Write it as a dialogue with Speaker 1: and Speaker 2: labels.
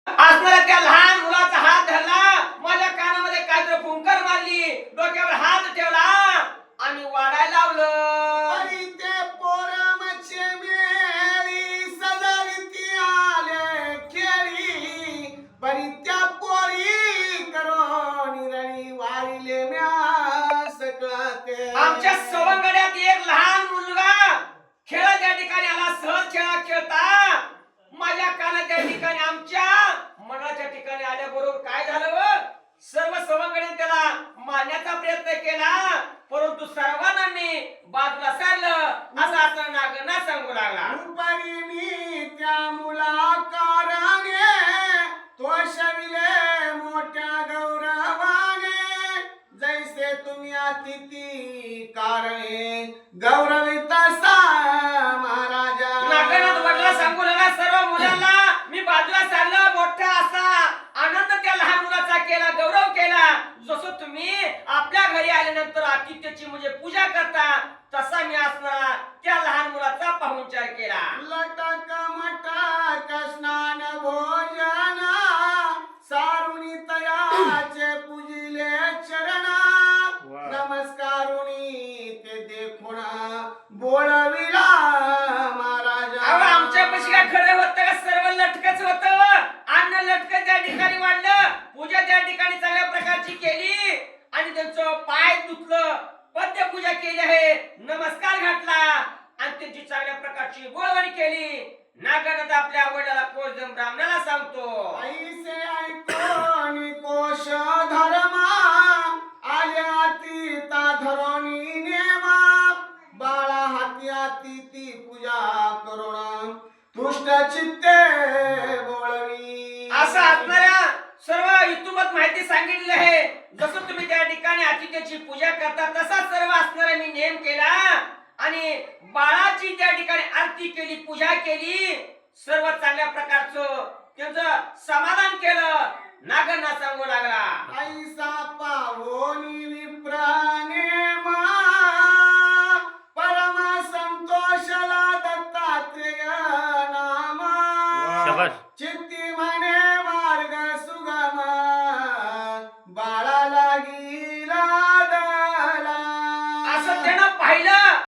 Speaker 1: असणाऱ्या त्या लहान मुलाचा हात धरला, माझ्या कानामध्ये काहीतरी फुंकर मारली, डोक्यावर हात ठेवला आणि वाढायला लावलं.
Speaker 2: आणि ते पोरमचे मेली सजविती आले खेळी, परी त्या पोरी करो निरळी वारिले म्या सकळाते.
Speaker 1: आमच्या सवंगड्यात एक लहान मुलगा खेळ त्या ठिकाणी आला, सहज खेळा खेळता माझ्या कानात त्या ठिकाणी आमच्या मनाच्या ठिकाणी आल्याबरोबर काय झालं व सर्व सवंगड्याने त्याला मारण्याचा प्रयत्न केला, परंतु सर्वांना मी बाजूला सारलं असं असं नागना सांगू लागला.
Speaker 2: उपरी मी त्या मुलाकारणे तो शविले मोठ्या गौरवाने, जैसे तुम्ही अतिथी कारणे गौरवित सा महाराजा.
Speaker 1: नागनाथ वडला सांगू लागला सर्व मुलांना मी बाजूला सारलं, मोठा असा आनंद त्या लहान मुलाचा केला, गौरव केला. जसं तुम्ही आपल्या घरी आल्यानंतर आतिथ्याची म्हणजे पूजा करता तसा मी असणार त्या लहान मुलाचा पाहुणचार केला.
Speaker 2: लटक मटक स्नान भोजन सारुणी तयाचे पूजिले चरण, नमस्कारुणी ते देखून बोलविला महाराजा.
Speaker 1: आमच्यापाशी काय खरं होतं का? सर्व लटकच होतं. अन्न लटकं त्या ठिकाणी वाढलं, पूजा त्या ठिकाणी चांगल्या प्रकारची केली आणि त्यांचं पाय धुतलं, पद्य पूजा केली आहे, नमस्कार घातला आणि त्यांची चांगल्या प्रकारची बोलवणी केली. नागनाथ आपल्या वडिलाला कोशदम ब्राह्मणाला सांगतो,
Speaker 2: ऐसे ऐकोनी कोश धर्मा आल्या तीता धरोनी नेमा, बाळा हाती हाती ती पूजा करून तुष्ट चित्ते बोलवी.
Speaker 1: असं असणाऱ्या सर्व इतुमत माहिती सांगितली आहे. जसं तुम्ही त्या ठिकाणी आतिथ्याची पूजा करता तसा सर्व असणारा मी नेम केला आणि बाळाची त्या ठिकाणी आरती केली, पूजा केली, सर्व चांगल्या प्रकारचं त्यांचं समाधान केलं. नागनाथ सांगू लागला,
Speaker 2: ऐसा पावोनी विप्राने मा परम संतोषला दत्तात्रेय नामा, चित्ती म्हणे